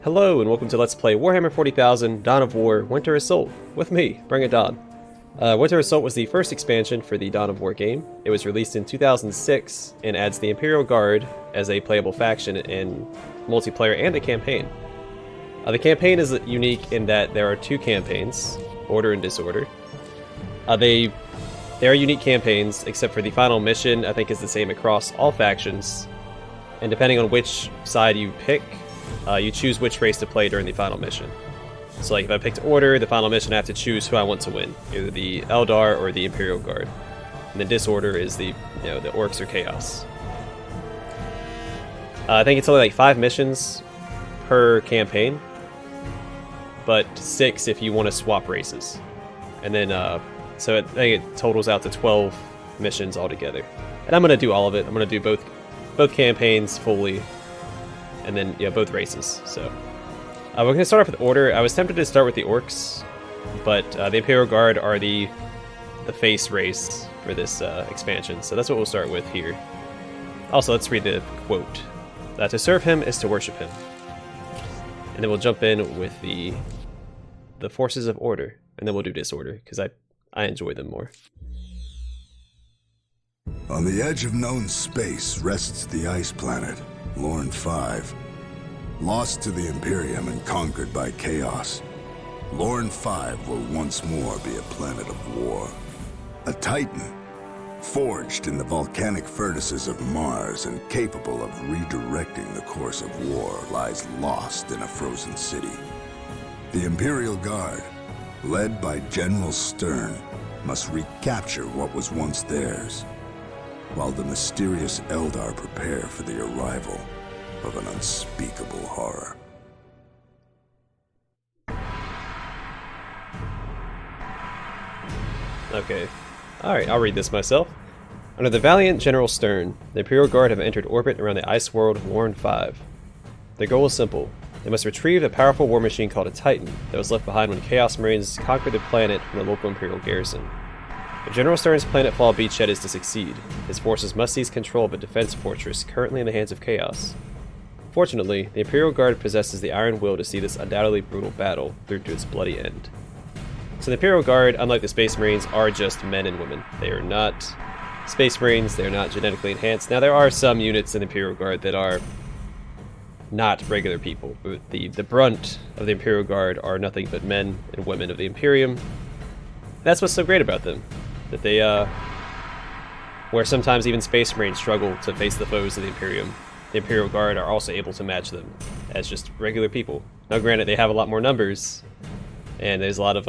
Hello and welcome to Let's Play Warhammer 40,000 Dawn of War Winter Assault with me, Bring It Dawn. Winter Assault was the first expansion for the Dawn of War game. It was released in 2006 and adds the Imperial Guard as a playable faction in multiplayer and a campaign. The campaign is unique in that there are two campaigns, Order and Disorder. They are unique campaigns, except for the final mission I think is the same across all factions, and depending on which side you pick, you choose which race to play during the final mission. So like if I picked Order, the final mission I have to choose who I want to win, either the Eldar or the Imperial Guard. And then Disorder is the the Orks or Chaos. I think it's only like 5 missions per campaign, but 6 if you want to swap races. And then so I think it totals out to 12 missions altogether. And I'm gonna do all of it. I'm gonna do both campaigns fully. And then, both races. So, we're going to start off with Order. I was tempted to start with the Orks, but the Imperial Guard are the face race for this expansion, so that's what we'll start with here. Also, let's read the quote. To serve him is to worship him. And then we'll jump in with the forces of Order, and then we'll do Disorder, because I enjoy them more. On the edge of known space rests the ice planet, Lorn V. Lost to the Imperium and conquered by chaos, Lorn V will once more be a planet of war. A titan, forged in the volcanic furnaces of Mars and capable of redirecting the course of war, lies lost in a frozen city. The Imperial Guard, led by General Sturnn, must recapture what was once theirs, while the mysterious Eldar prepare for the arrival of an unspeakable horror. Okay. Alright, I'll read this myself. Under the valiant General Sturnn, the Imperial Guard have entered orbit around the ice world Lorn V. Their goal is simple. They must retrieve a powerful war machine called a Titan that was left behind when Chaos Marines conquered the planet from the local Imperial garrison. If General Sturn's planetfall beachhead is to succeed, his forces must seize control of a defense fortress currently in the hands of Chaos. Fortunately, the Imperial Guard possesses the iron will to see this undoubtedly brutal battle through to its bloody end. So the Imperial Guard, unlike the Space Marines, are just men and women. They are not Space Marines, they are not genetically enhanced. Now there are some units in the Imperial Guard that are not regular people, but the brunt of the Imperial Guard are nothing but men and women of the Imperium. That's what's so great about them. That they, where sometimes even Space Marines struggle to face the foes of the Imperium, the Imperial Guard are also able to match them as just regular people. Now granted, they have a lot more numbers, and there's a lot of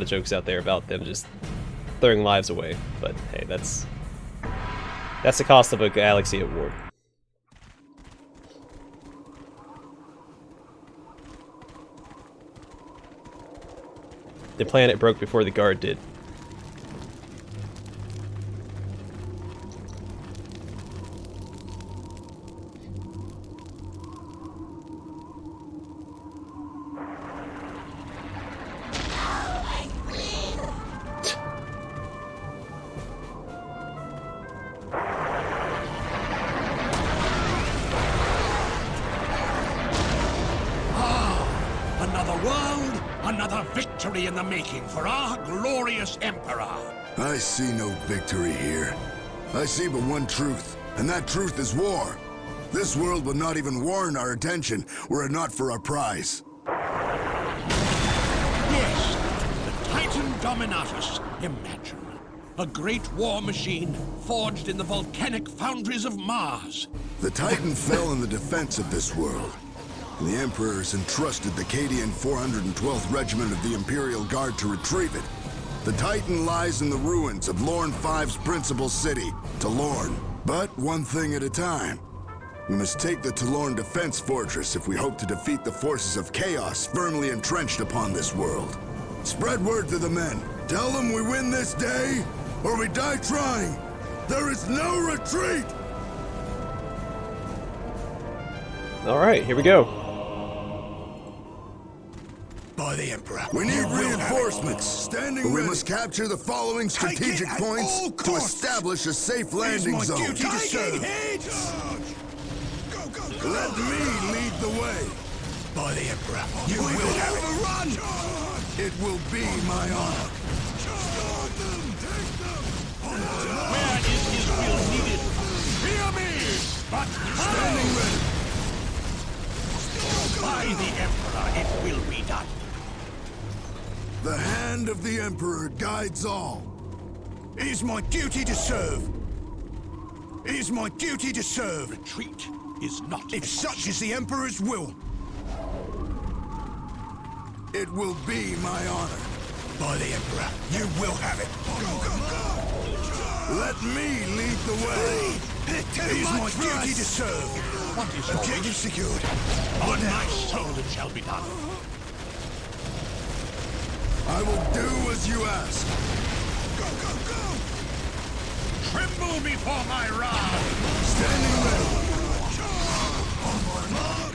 jokes out there about them just throwing lives away, but hey, that's the cost of a galaxy at war. The planet broke before the Guard did. Another victory in the making for our glorious Emperor. I see no victory here. I see but one truth, and that truth is war. This world would not even warrant our attention were it not for our prize. Yes, the Titan Dominatus. Imagine. A great war machine forged in the volcanic foundries of Mars. The Titan fell in the defense of this world. And the Emperors entrusted the Cadian 412th Regiment of the Imperial Guard to retrieve it. The Titan lies in the ruins of Lorn V's principal city, Lorn. But one thing at a time. We must take the Lorn defense fortress if we hope to defeat the forces of chaos firmly entrenched upon this world. Spread word to the men. Tell them we win this day, or we die trying. There is no retreat! Alright, here we go. By the Emperor. We need reinforcements, but we must capture the following strategic points to establish a safe landing zone. Duty to serve. Let me lead the way. By the Emperor, you will have it. Run! It will be my honor. Where is his will needed? Fear me, but Standing ready. by the Emperor it will be done. The hand of the Emperor guides all. It is my duty to serve. It is my duty to serve. Retreat is not. If such is the Emperor's will. It will be my honor. By the Emperor, you will have it. Go, go, go! Let me lead the way. It is my duty to serve. What is your Objective secured. On my soul it shall be done. I will do as you ask. Go, go, go! Tremble before my rod. Standing ready. On my mark.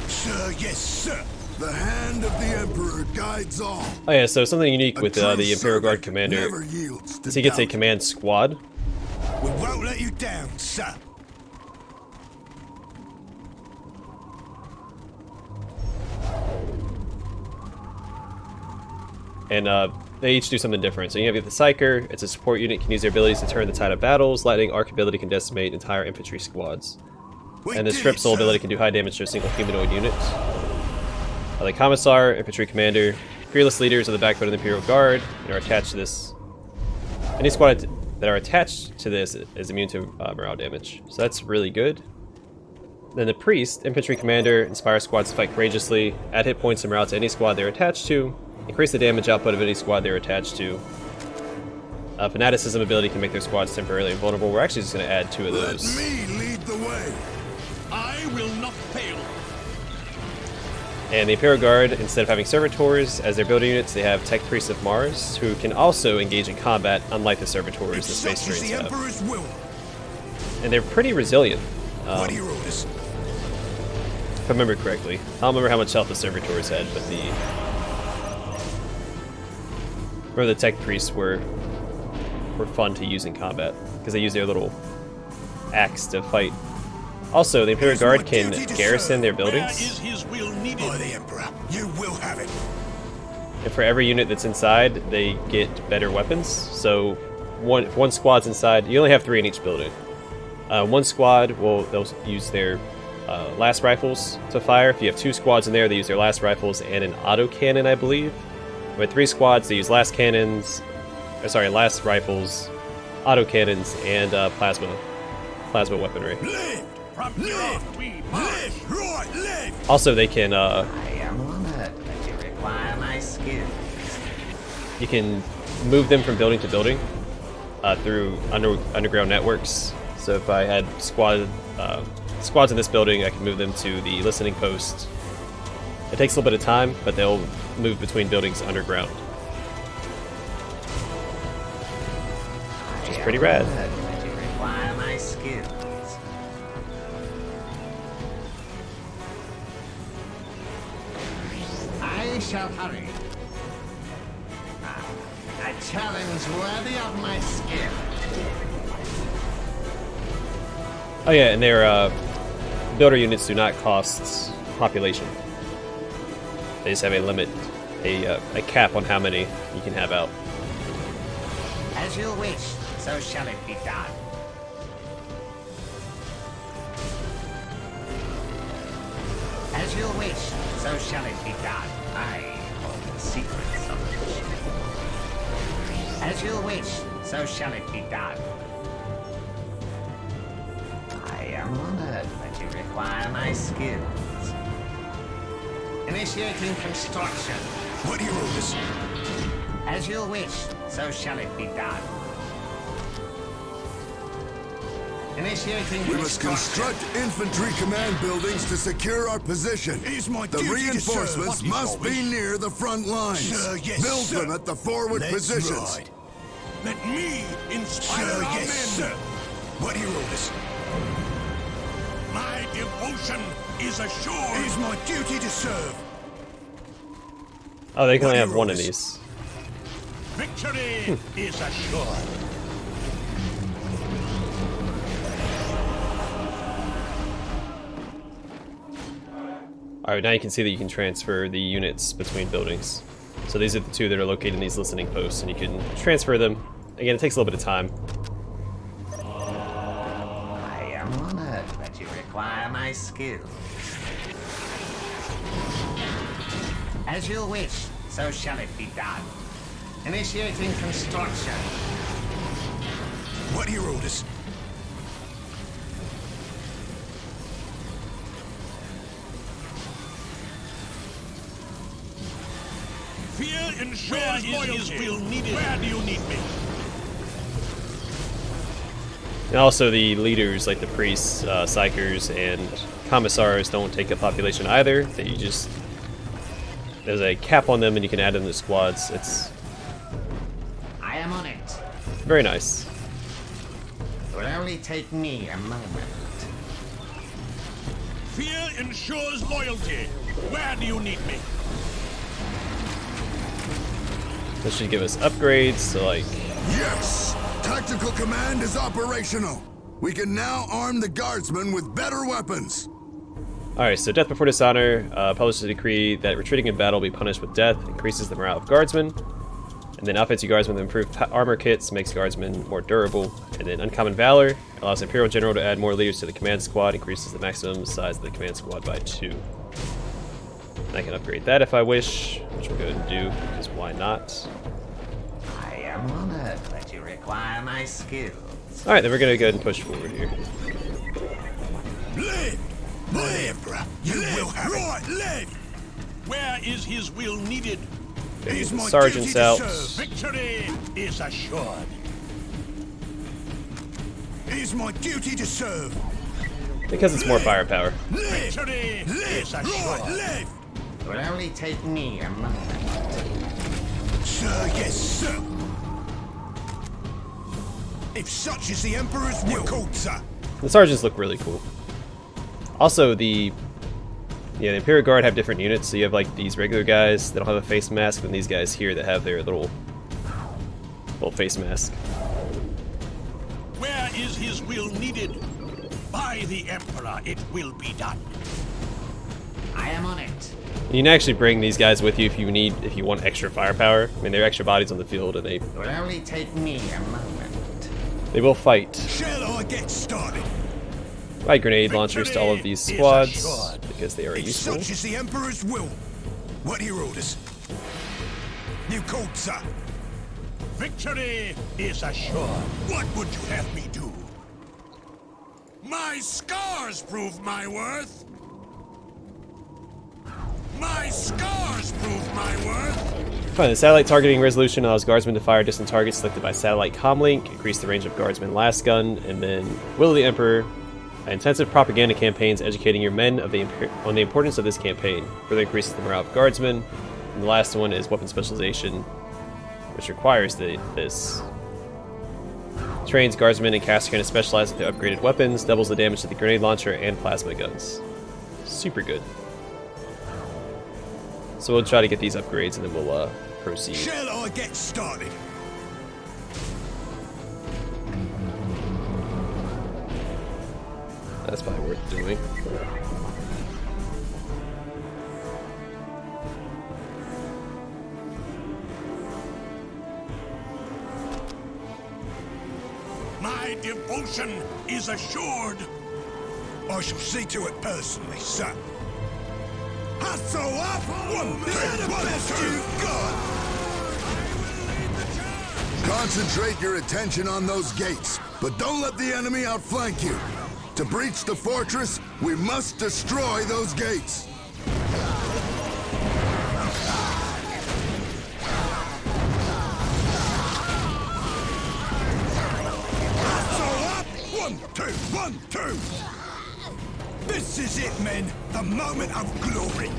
Sir, yes, sir. The hand of the Emperor guides all. Oh yeah, so something unique with A true the Imperial Guard servant commander never yields to is he gets a doubt. command squad. We won't let you down, sir. And they each do something different. So you have the Psyker, it's a support unit, can use their abilities to turn the tide of battles. Lightning Arc ability can decimate entire infantry squads. We And the did Strip it, Soul sir. ability can do high damage to a single humanoid unit. The Commissar, infantry commander, fearless leaders are the backbone of the Imperial Guard and are attached to this. Any squad that are attached to this is immune to morale damage. So that's really good. Then the Priest, infantry commander, inspires squads to fight courageously, add hit points and morale to any squad they're attached to, increase the damage output of any squad they're attached to. Fanaticism ability can make their squads temporarily invulnerable. We're actually just going to add 2 of Let those. me lead the way. I will not fail. And the Imperial Guard, instead of having servitors as their building units, they have Tech Priests of Mars, who can also engage in combat, unlike the servitors If the Space such is Marines the have. Emperor's will. And they're pretty resilient, What do you orders? if I remember correctly. I don't remember how much health the servitors had, but remember the Tech Priests were fun to use in combat, because they use their little axe to fight. Also, the Imperial It is my Guard can duty to garrison serve. their Where buildings. is his will needed? By the Emperor, you will have it. And for every unit that's inside, they get better weapons. So, if one squad's inside, you only have 3 in each building. One squad they'll use their last rifles to fire. If you have 2 squads in there, they use their last rifles and an autocannon, I believe. With 3 squads, they use last rifles, autocannons, and plasma weaponry. Live! From here on we march. Live! Right, live! Also, they can I am honored that you require my skills. you can move them from building to building through underground networks. So if I had squads in this building, I can move them to the listening post. It takes a little bit of time, but they'll move between buildings underground, which is pretty rad. Honored that you require my skills. I shall hurry. A challenge worthy of my skill. Oh yeah, and their builder units do not cost population. They just have a limit, a cap on how many you can have out. As you wish, so shall it be done. As you wish, so shall it be done. I hold the secrets of the ship. As you wish, so shall it be done. I am honored that you require my skills. Initiating construction. What do you orders? As you wish, so shall it be done. Initiating We must construction. construct infantry command buildings to secure our position. It is my the duty to reinforcements serve. What is must your be wish? near the front lines. Sir, yes, Build sir. them at the forward Let's positions. ride. Let me inspire Sir, our yes, men. sir. What do you orders? My devotion is assured. It is my duty to serve. Oh, they can What only do you have 1 of orders? these. Victory is assured. Alright, now you can see that you can transfer the units between buildings. So these are the two that are located in these listening posts, and you can transfer them. Again, it takes a little bit of time. I am honored that you require my skills. As you wish, so shall it be done. Initiating construction. What are your orders? Fear ensures loyalty. Will needed. Where do you need me? And also the leaders, like the priests, psychers, and commissars don't take up population either. That you just... There's a cap on them and you can add them to squads. It's I am on it. very nice. It will only take me a moment. Fear ensures loyalty. Where do you need me? This should give us upgrades, so like... Yes! Tactical command is operational. We can now arm the guardsmen with better weapons. Alright, so Death Before Dishonor publishes a decree that retreating in battle be punished with death, increases the morale of guardsmen. And then offensive guardsmen with improved armor kits makes guardsmen more durable. And then Uncommon Valor allows Imperial General to add more leaders to the command squad, increases the maximum size of the command squad by 2. And I can upgrade that if I wish, which we'll go ahead and do, because why not? I am honored that you require my skills. Alright, then we're going to go ahead and push forward here. Live! My Emperor, you will have right, live! Where is his will needed? It is my sergeants out. Victory is assured. It is my duty to serve. Because it's more firepower. Victory is assured. Right, live! It will only take me a moment. Sir, yes, sir. If such is the Emperor's will, called, sir. The sergeants look really cool. Also, the Imperial Guard have different units, so you have like these regular guys that don't have a face mask, and these guys here that have their little face mask. Where is his will needed? By the Emperor, it will be done. I am on it. You can actually bring these guys with you if you want extra firepower. I mean, they're extra bodies on the field, and It will only take me a moment. they will fight. Shall I get started? Buy grenade launchers to all of these squads because they are If useful. such is the Emperor's will, what are your orders? You called, sir. Victory is assured. What would you have me do? My scars prove my worth. My scars prove my worth. Fine, the satellite targeting resolution allows guardsmen to fire distant targets selected by satellite comlink, increase the range of guardsmen last gun, and then Will of the Emperor. Intensive propaganda campaigns educating your men on the importance of this campaign. Further increases the morale of guardsmen. And the last one is weapon specialization, which requires this. Trains guardsmen and caster to specialize with the upgraded weapons, doubles the damage to the grenade launcher and plasma guns. Super good. So we'll try to get these upgrades and then we'll proceed. Shall I get started? That's probably worth doing. My devotion is assured. I shall see to it personally, sir. Hustle up! One, the best you've got! Concentrate your attention on those gates, but don't let the enemy outflank you. To breach the fortress, we must destroy those gates. Hustle up! 1, 2, 1, 2! This is it, men. The moment of glory.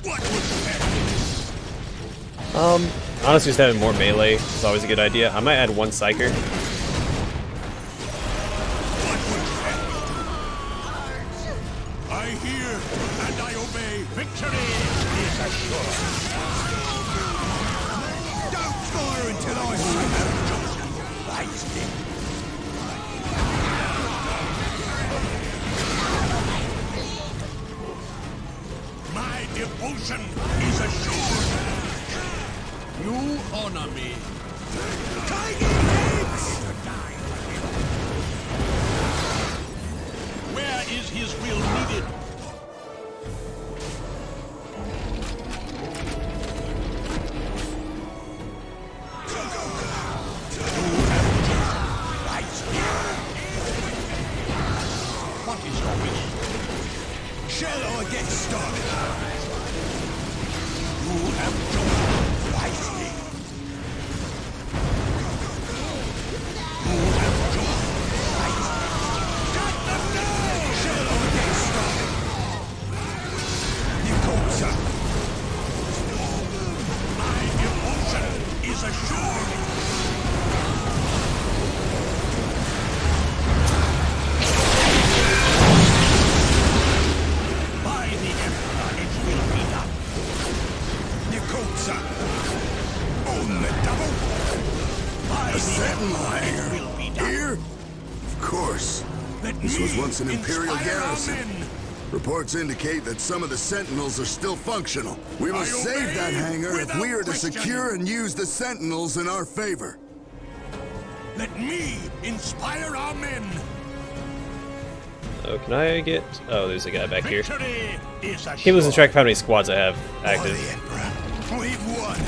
What would you have? Honestly, just having more melee is always a good idea. I might add one psyker. What would you have? I hear and I obey. Victory is assured. Don't fire until I say wisely. My devotion is assured. You honor me. Tiny heads! Where is his will needed? What is your wish? Shall I get started? You have chosen wisely. You have chosen wisely. Cut them down! Shall I get started? You called, sir. My devotion is assured. On the double. A sentinel hangar. Here? Of course. This was once an Imperial garrison. Reports indicate that some of the sentinels are still functional. We must save that hangar if we are to secure and use the sentinels in our favor. Let me inspire our men. Oh, can I get... Oh, there's a guy back here. Victory is I keep losing track of how many squads I have By active. the Emperor, we've won.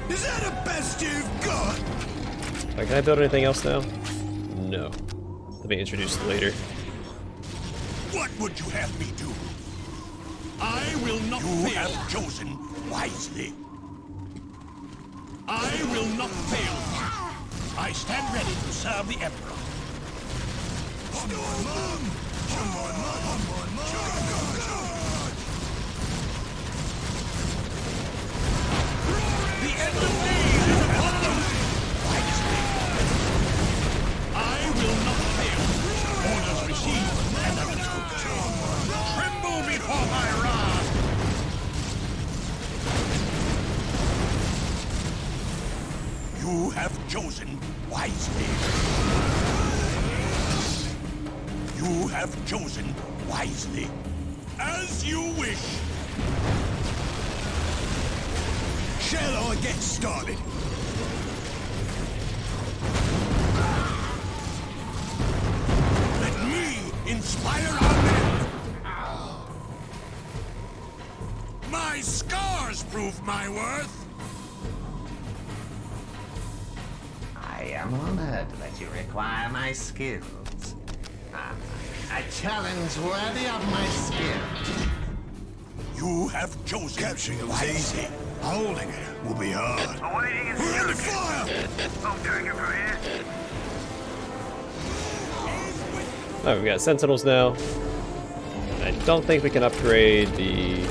Is that the best you've got? Can I build anything else now? No. They'll be introduced later. What would you have me do? I will not fail. You have chosen wisely. I will not fail. I stand ready to serve the Emperor. The end of days is upon us. Wisely. I will not fail. Orders received and understood. Tremble before my wrath. You have chosen wisely. You have chosen wisely. As you wish. Shall I get started? Let me inspire our men. My scars prove my worth. I am honored that you require my skills. A challenge worthy of my skill. You have chosen capturing them easy. Holding it will be hard. We're under fire! I'll take it from here. Oh, we've got sentinels now. I don't think we can upgrade the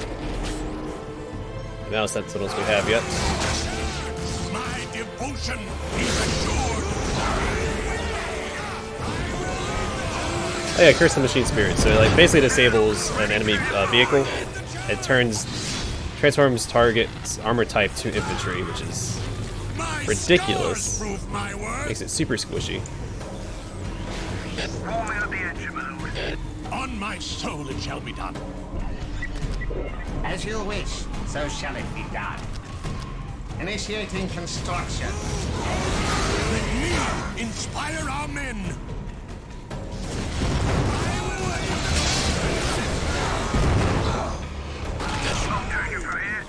amount of sentinels we have yet. My devotion is assured. Oh yeah, Curse the Machine Spirit. So like basically disables an enemy vehicle. It transforms target's armor type to infantry, which is My ridiculous. scars prove my worth. Makes it super squishy. Warm out the engine, my lord. On my soul it shall be done. As you wish, so shall it be done. Initiating construction. Let me inspire our men. I'll take it from here.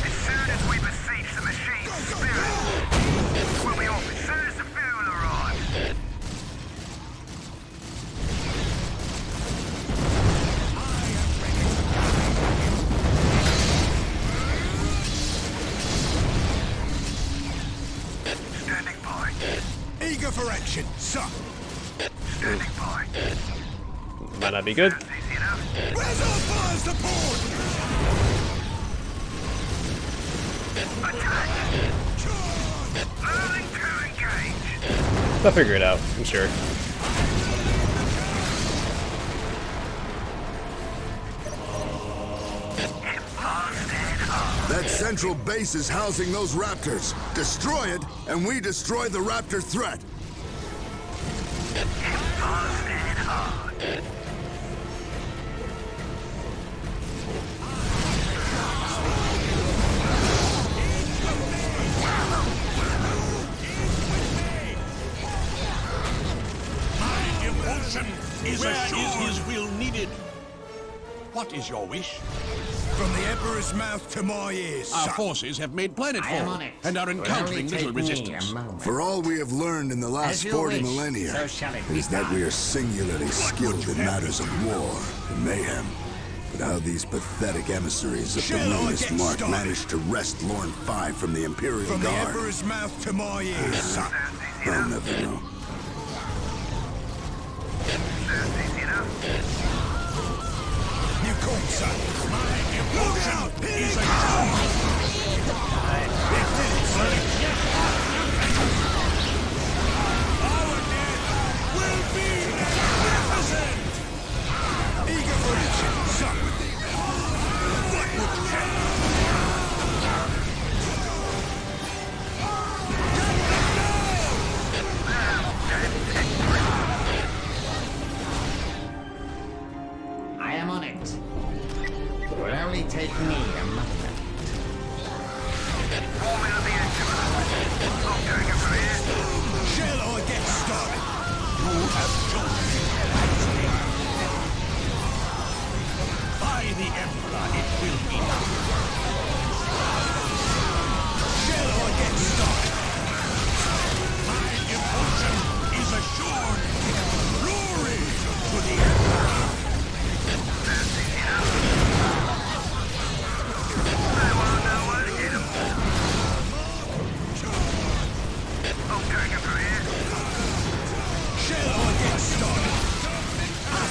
As soon as we besiege the machine spirit, we'll be off as soon as the fuel arrives. Standing by. Eager for action, sir. Standing by. Might not be good. Sounds easy enough. Where's our fire support? Attack. Moving to engage. They'll figure it out, I'm sure. central base is housing those raptors. Destroy it, and we destroy the raptor threat. Fast and hard. My devotion is assured. Where is his will needed? What is your wish? From the Emperor's mouth to my ears. Our forces have made planetfall and are encountering little resistance. For all we have learned in the last 40 millennia, is that we are singularly skilled in matters of war and mayhem. But how these pathetic emissaries of the Luminous Mark managed to wrest Lorn V from the Imperial Guard. From the Emperor's mouth to my ears, son. I'll never know. You called, son. My devotion is assured. Our dead will be magnificent. Eager for action, son. What would you have? I am on it. It will only take me a moment. Forming of the engine. I'm going it from here. Shall I get started? You have chosen. By the Emperor, it will be done. Shall I get started? My devotion is assured. Glory to the Emperor. Shall I get started?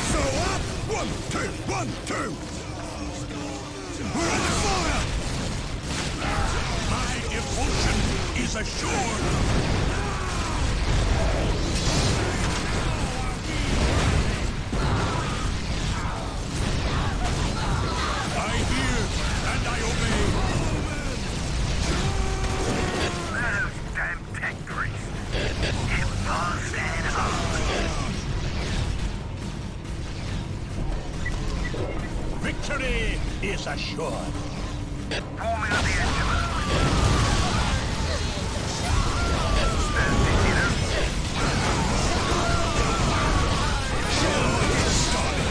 So up! 1, 2, 1, 2! We're under fire! My devotion is assured. I hear and I obey. Those damn tech priests. Hit fast and hard. Victory is assured. Forming of the engine. Shall I get started?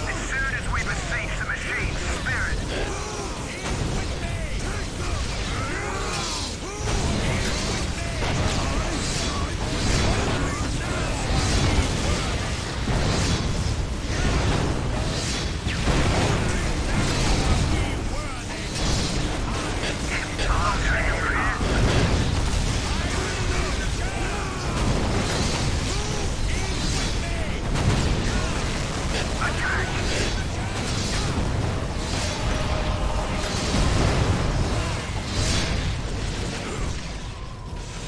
As soon as we besiege the machine's spirit.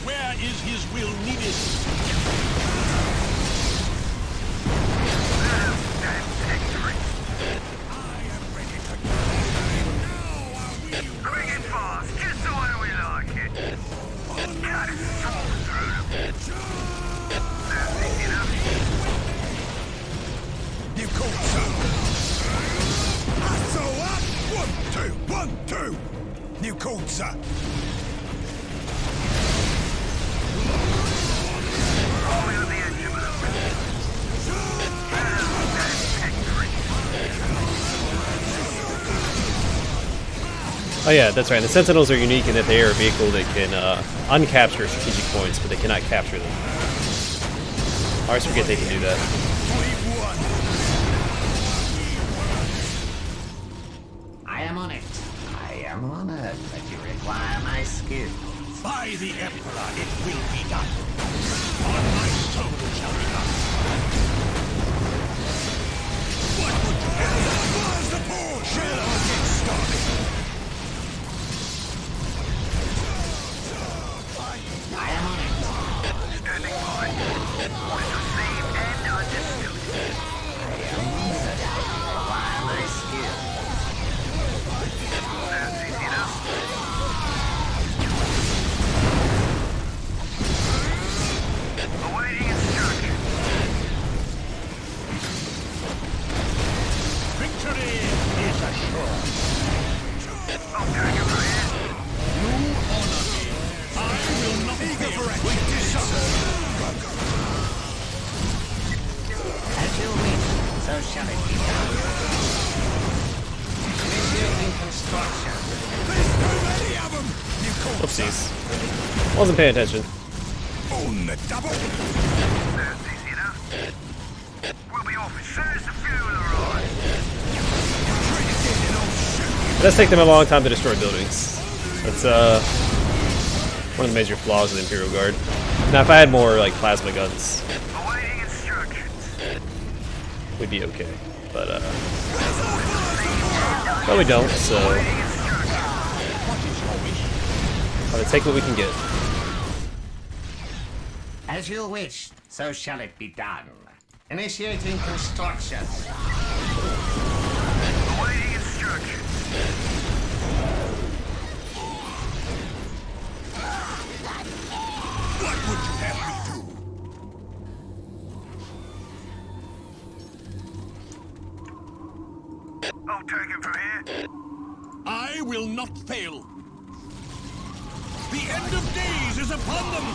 Where is his will needed? Quick and fast, just the way we like it. Cut it through them. That's easy enough. You called, son. So up! 1, 2, 1, 2! You called, son. Forming of the engine. Oh yeah, that's right. The Sentinels are unique in that they are a vehicle that can uncapture strategic points, but they cannot capture them. I always forget they can do that. I am on it. I am honored that you require my skill. By the Emperor, it will be done. On my soul shall be done. What would you have? Where's the ball? Shall I get started? I am on it. Standing by. Received and understood. Whoopsies. Wasn't paying attention. On the double. That's easy enough. We'll be off as soon as the fuel arrives. It does take them a long time to destroy buildings. That's one of the major flaws of the Imperial Guard. Now, if I had more like plasma guns, Awaiting instructions. we'd be okay. But we don't. So gotta take what we can get. As you wish, so shall it be done. Initiating construction. Awaiting instructions. What would you have me do? I'll take him from here. I will not fail. The end of days is upon them.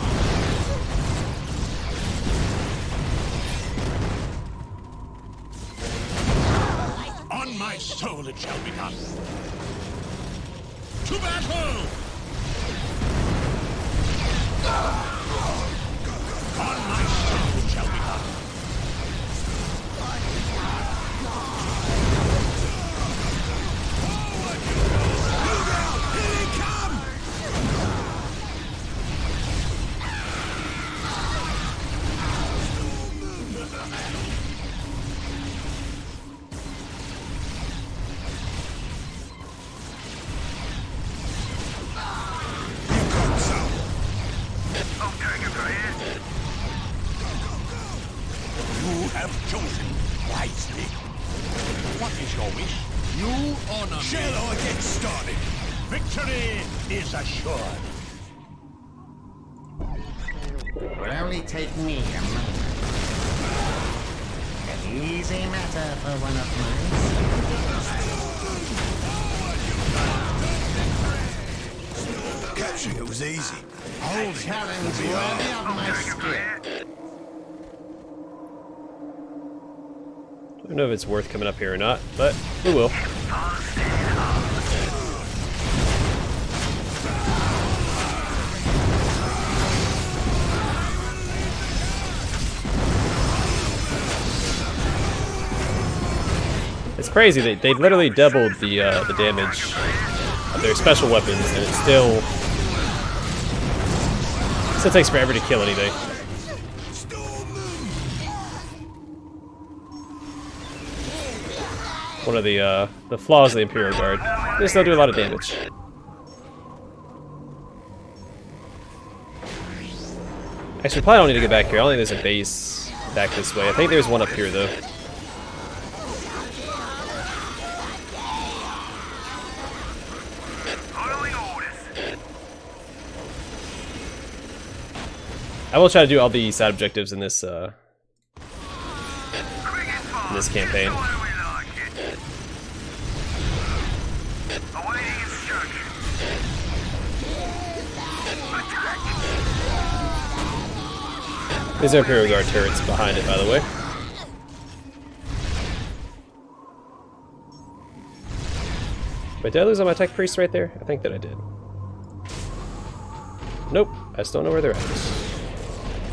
On my soul it shall be done. To battle! On my soul it shall be done. I'll take him from here. You have chosen wisely. What is your wish? You honor me. Shall I get started? Victory is assured. It will only take me a moment. An easy matter for one of mine. Capturing it was easy. A challenge worthy of my skill. I don't know if it's worth coming up here or not, but we will. It's crazy that they literally doubled the damage of their special weapons, and it still takes forever to kill anything. One of the flaws of the Imperial Guard. They still do a lot of damage. Actually, we probably don't need to get back here. I don't think there's a base back this way. I think there's one up here, though. Following orders. I will try to do all the side objectives in this Quick and fast. this campaign. Just the way we like it. Awaiting instructions. Attack. These are Imperial Guard turrets behind it, by the way. Wait, did I lose all my tech priests right there? I think that I did. Nope, I still know where they're at.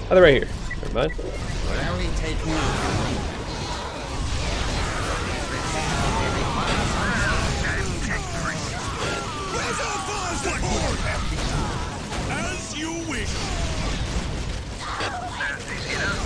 Oh, they're right here. Never mind. It will only take me a moment. Where's our fire support? As you wish. That's easy enough.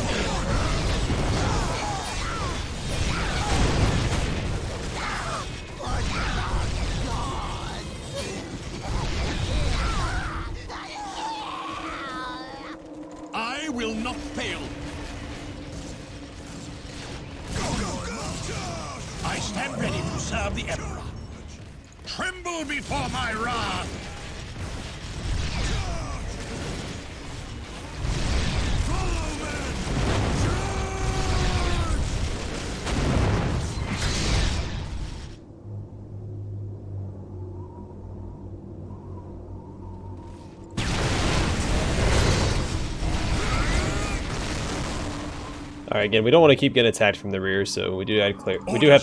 I will not fail. I stand ready to serve the Emperor. Tremble before my wrath. Alright, again, we don't want to keep getting attacked from the rear, so we do have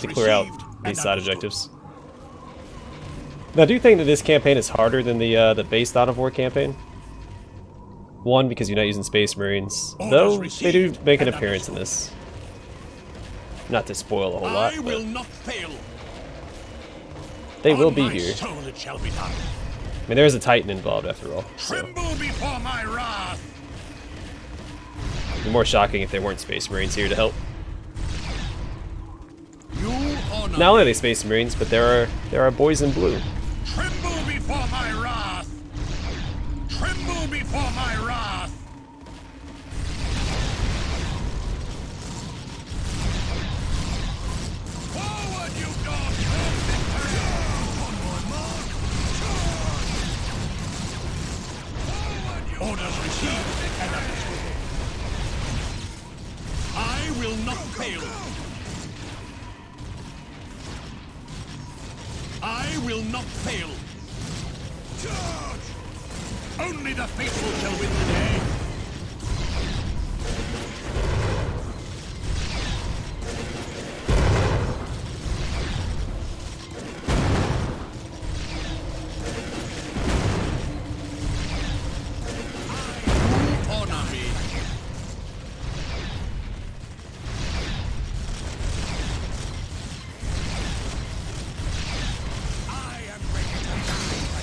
to clear out these side objectives. Now, I do think that this campaign is harder than the base Dawn of War campaign. One, because you're not using Space Marines, though they do make an appearance in this. Not to spoil a whole lot, I will not fail. they will On be my here. soul it shall be done. I mean, there is a Titan involved after all, so Tremble before my wrath. it'd be more shocking if there weren't Space Marines here to help. You honor Not only are they Space Marines, but there are boys in blue. Tremble before my wrath. Tremble before my wrath. Forward, you dogs! On my mark. Forward, you orders received and understood. I will not fail. I will not fail. Charge! Only the faithful shall win the day. You honor me. I am ready to die for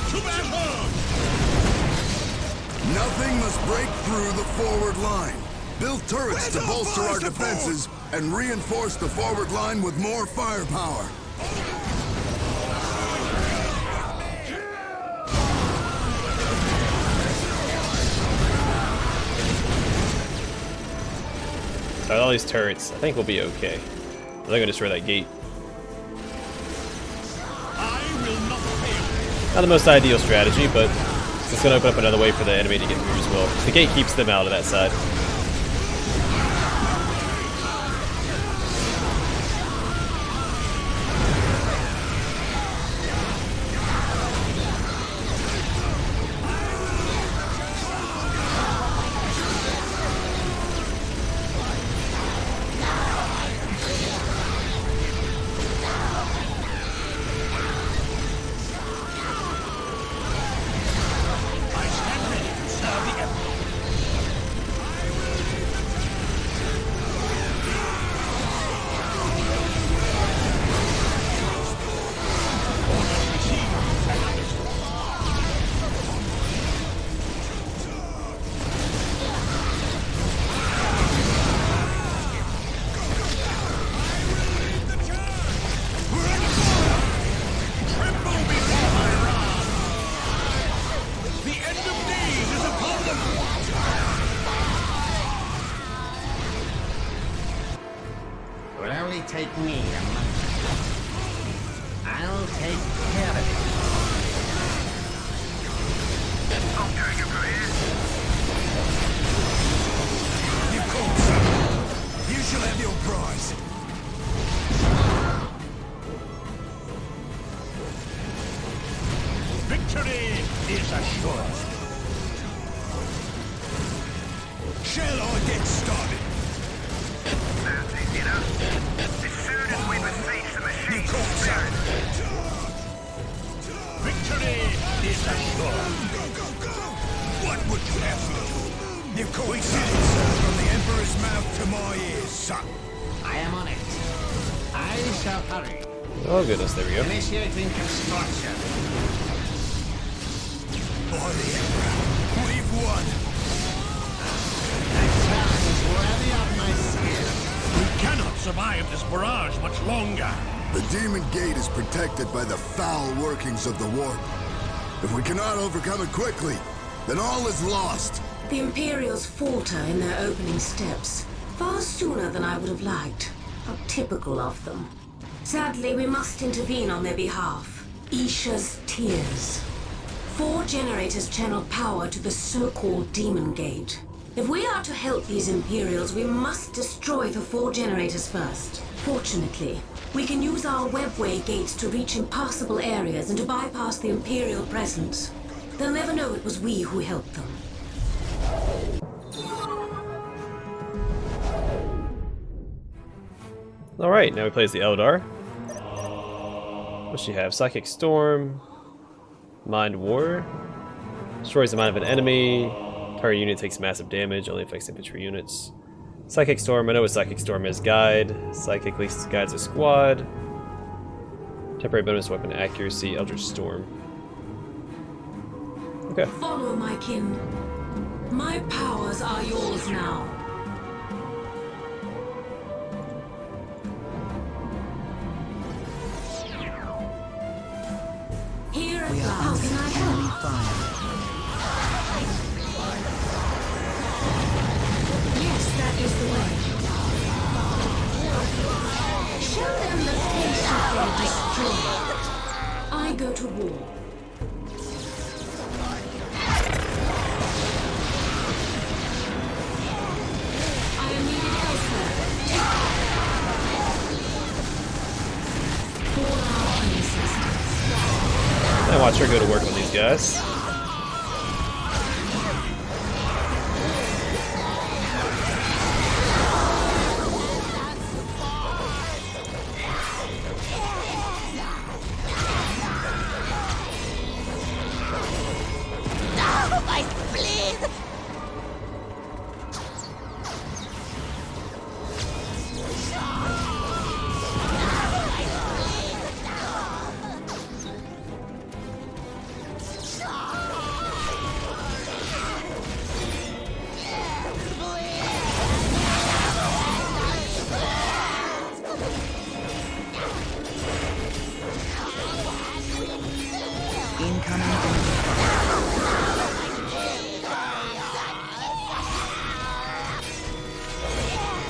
to battle! Nothing must break through the forward line. Build turrets to bolster our defenses and reinforce the forward line with more firepower. With all these turrets, I think we'll be okay. They're gonna destroy that gate. I will not fail. Not the most ideal strategy, but it's gonna open up another way for the enemy to get through as well. The gate keeps them out of that side. I stand ready to serve the Emperor. Orders received and understood. Tremble before my wrath. The end of days is upon them. It will only take me a month. I'll take care of it. I'm taking for here. You called, sir. You shall have your prize. Victory is assured. Shall I get started? Sounds easy enough. As soon as we besiege the You machine called, sir. spirit, Victory is assured. Go, go, go! What would you have me do? You called, sir. From the Emperor's mouth to my ears, son. I am on it. I shall hurry. Oh goodness, there we go. Initiating construction. By the Emperor, we've won. A challenge worthy of my skill. We cannot survive this barrage much longer. The Demon Gate is protected by the foul workings of the warp. If we cannot overcome it quickly, then all is lost. The Imperials falter in their opening steps, far sooner than I would have liked. How typical of them. Sadly, we must intervene on their behalf. Isha's tears. 4 generators channel power to the so-called Demon Gate. If we are to help these Imperials, we must destroy the 4 generators first. Fortunately, we can use our webway gates to reach impassable areas and to bypass the Imperial presence. They'll never know it was we who helped them. Alright, now we play as the Eldar. What's she have? Psychic Storm, Mind War, destroys the mind of an enemy, target unit takes massive damage, only affects infantry units. Psychic Storm, I know what Psychic Storm is. Guide, psychically guides a squad. Temporary bonus weapon accuracy, Eldritch Storm. Okay. Follow my kin. My powers are yours now. Here at last. How can I help? Yes, that is the way. Show them the face of their destroyer. I go to war. I am needed elsewhere. For our ancestors. I watch her go to work on these guys.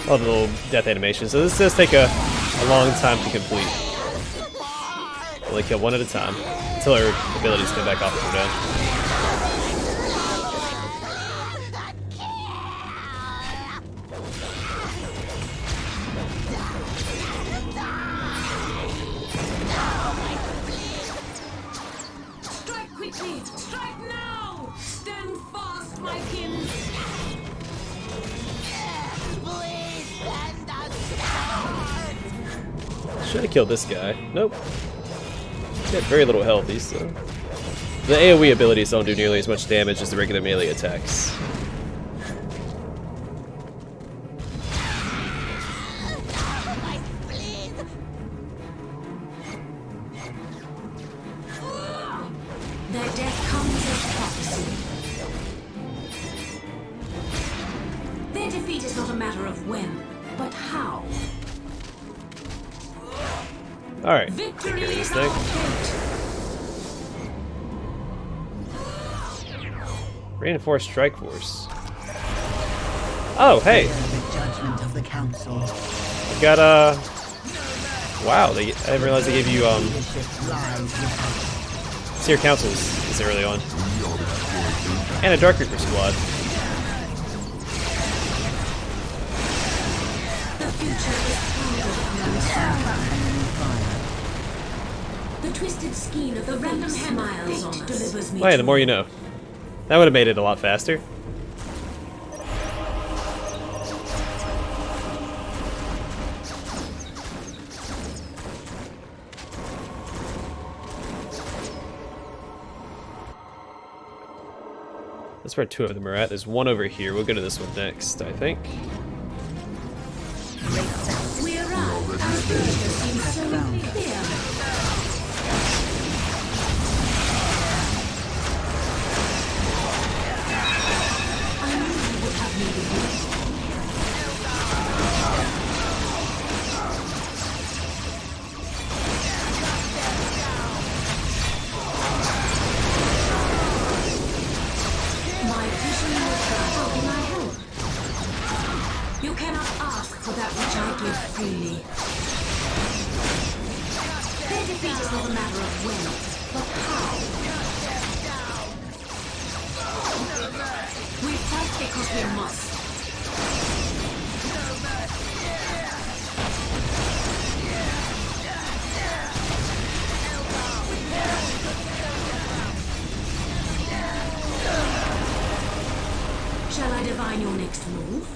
All the little death animations. So this does take a long time to complete. Only kill one at a time until her abilities come back off and go down. Strike quickly! Strike now! Stand fast, my kin! Should have killed this guy. Nope. He's got very little health. He's the AoE abilities don't do nearly as much damage as the regular melee attacks. Their death comes as prophecy. Their defeat is not a matter of when, but how. Alright, take Victory care of this is our thing. fate. Reinforced strike force. Oh, hey! The judgment of the council. We got wow, I didn't realize they gave you Seer Councils this early on. And a Dark Reaper squad. The future is founded. The twisted skein of the random smiles on us delivers me. Oh yeah, the more you know. That would have made it a lot faster. That's where 2 of them are at. There's one over here. We'll go to this one next, I think. We arrived. Our future seems so clear. I knew you would have me with you. My vision was how can I help? You cannot ask for that which I give freely. Their defeat is not a matter of when, but how. We fight because we must. Shall I divine your next move?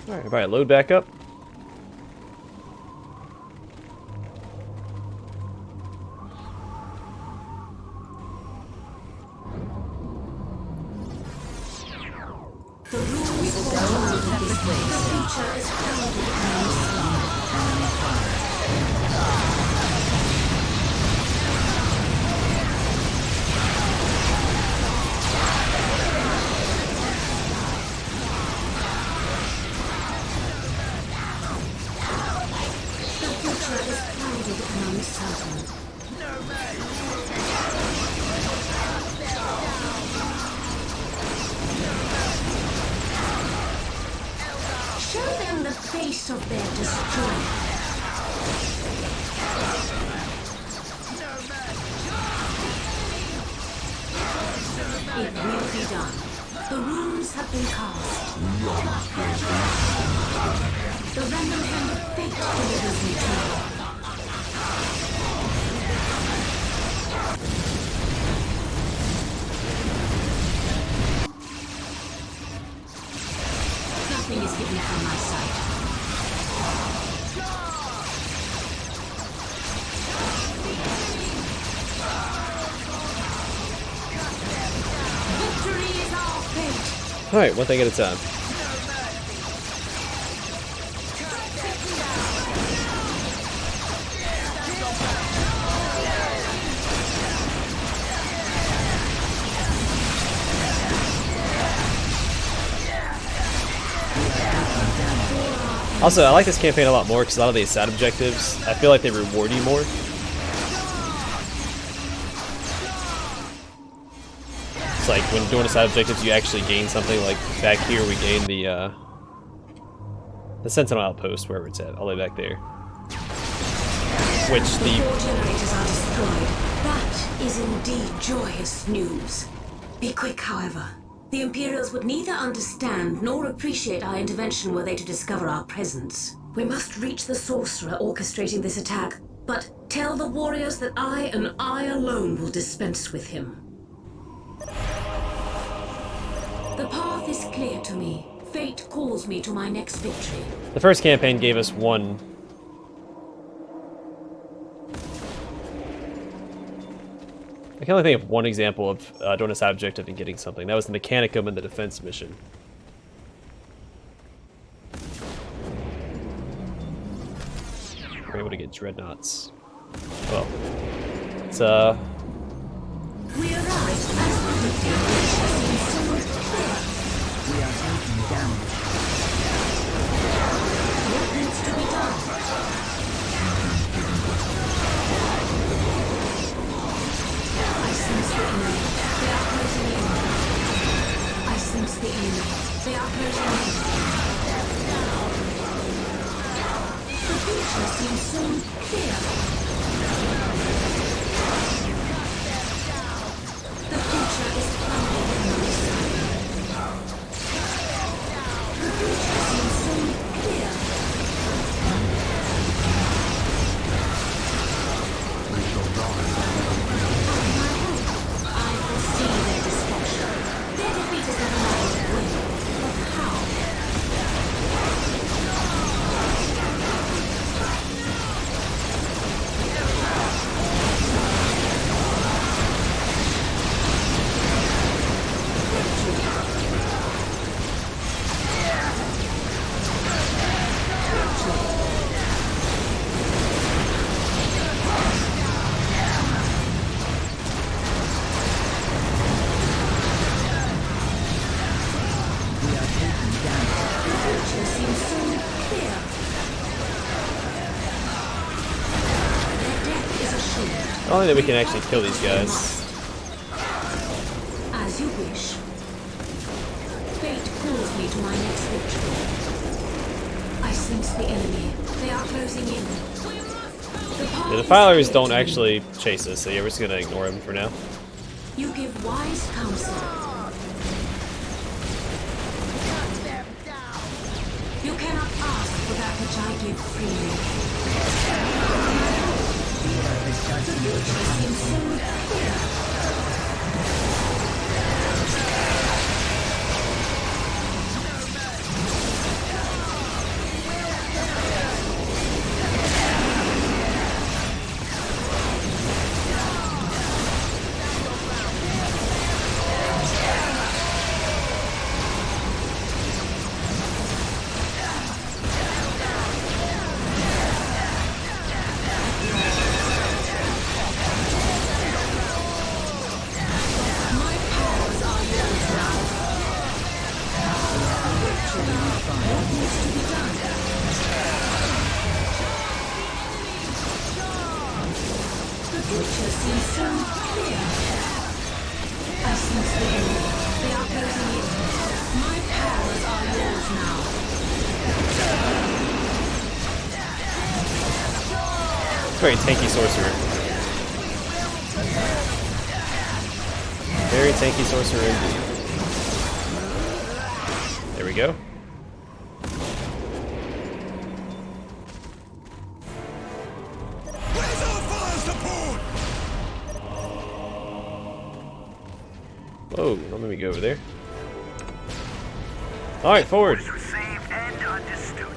Alright, everybody load back up. The rules will go this way. The future is founded on show them the face of their destroyer. It will be done. The runes have been cast. The random hand of fate delivers me to you. Nothing is hidden from my sight. Victory is our fate. Alright, one thing at a time. Also, I like this campaign a lot more because a lot of these side objectives, I feel like they reward you more. It's like when doing the side objectives, you actually gain something. Like back here, we gain the Sentinel Outpost, wherever it's at, all the way back there. Which The four generators are destroyed. That is indeed joyous news. Be quick, however. The Imperials would neither understand nor appreciate our intervention were they to discover our presence. We must reach the sorcerer orchestrating this attack, but tell the warriors that I and I alone will dispense with him. The path is clear to me. Fate calls me to my next victory. the first campaign gave us one. I can only think of one example of doing a side objective and getting something. That was the Mechanicum in the defense mission. We're able to get dreadnoughts. Well, it's We arrived as predicted. We are taking damage. What needs to be done? I sense the enemy. They are closing in. I sense the enemy. They are closing in. The future seems so clear. The future is founded in my sight. The future seems so clear. I foresee their destruction. Their defeat is never a matter of when, but how. I don't think that we can actually kill these guys. As you wish. Fate calls me to my next victory. I sense the enemy. They are closing in. The defilers don't actually chase us, so yeah, we're just gonna ignore them for now. You give wise counsel. You cannot ask for that which I give freely. The future seems so clear. Very tanky sorcerer. Very tanky sorcerer indeed. There we go. Where's our fire support? Whoa, don't let me go over there. Alright, forward. Received and understood.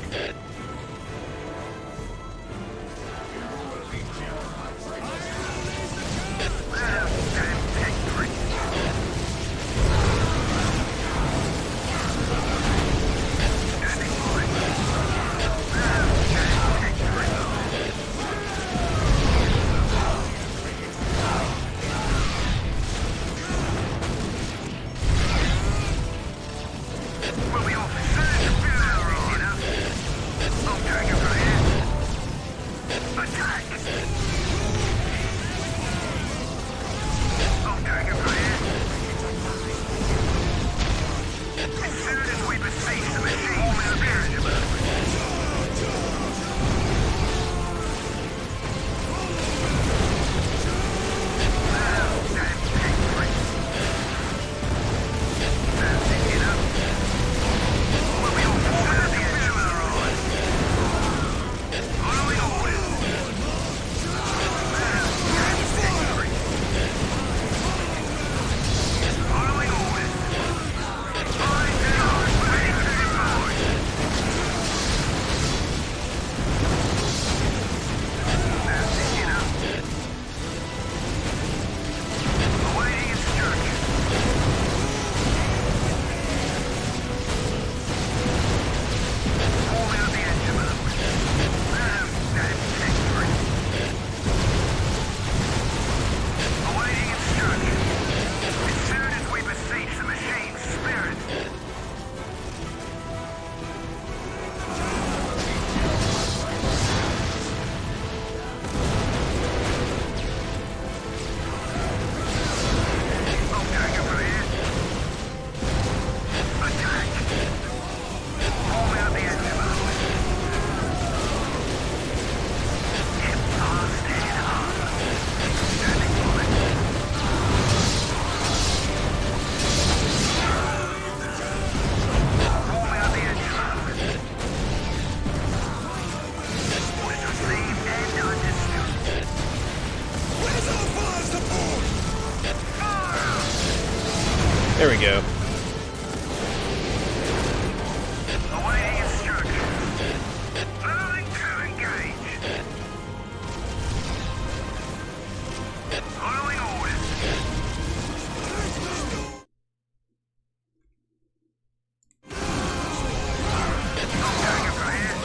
There we go. Awaiting instructions. Moving to engage. Following orders. Target for here.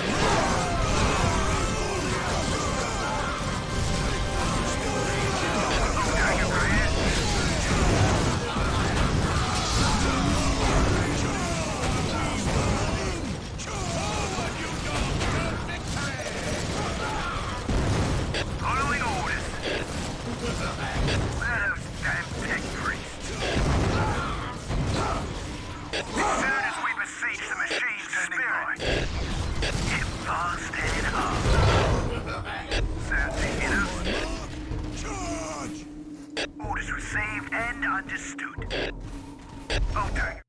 Target for here. received and understood. Okay.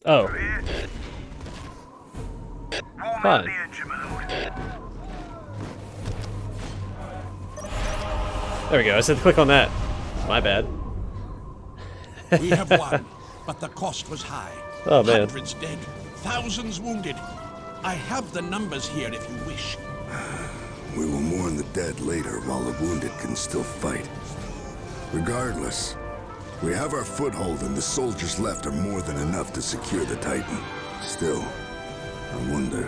Oh, Warm Fine. up the engine, my lord. there we go. I said click on that. My bad. We have won, but the cost was high. Oh, man. Hundreds dead, thousands wounded. I have the numbers here if you wish. We will mourn the dead later while the wounded can still fight. Regardless, we have our foothold and the soldiers left are more than enough to secure the Titan. Still, I wonder,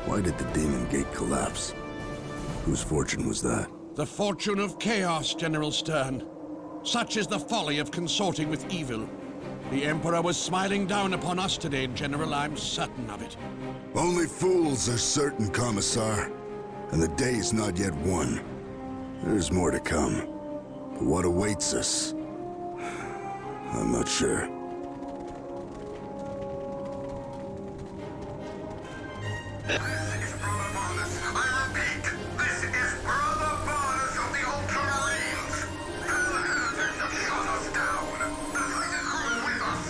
why did the Demon Gate collapse? Whose fortune was that? The fortune of chaos, General Sturnn. Such is the folly of consorting with evil. The Emperor was smiling down upon us today, General. I'm certain of it. Only fools are certain, Commissar. And the day's not yet won. There's more to come. But what awaits us? I'm not sure. This is Brother Varnus. I repeat, this is Brother Varnus of the Ultramarines. Hellhounds have shot us down. The Titan crew with us.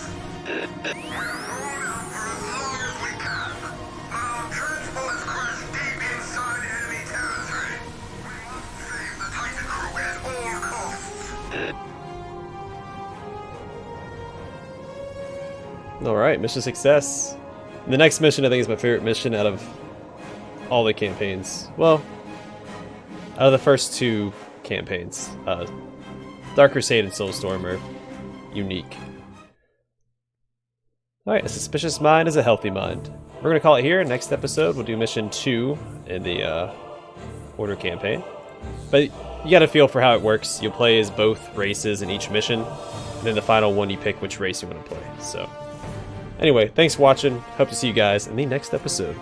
We'll hold out for as long as we can. But our transporters crash deep inside enemy territory. We must save the Titan crew at all costs. Alright, mission success. The next mission I think is my favorite mission out of all the campaigns. Well, out of the first two campaigns. Dark Crusade and Soulstorm are unique. Alright, a suspicious mind is a healthy mind. We're going to call it here. Next episode we'll do mission 2 in the Order campaign. But you got a feel for how it works. You'll play as both races in each mission. And then the final one you pick which race you want to play. So, anyway, thanks for watching. Hope to see you guys in the next episode.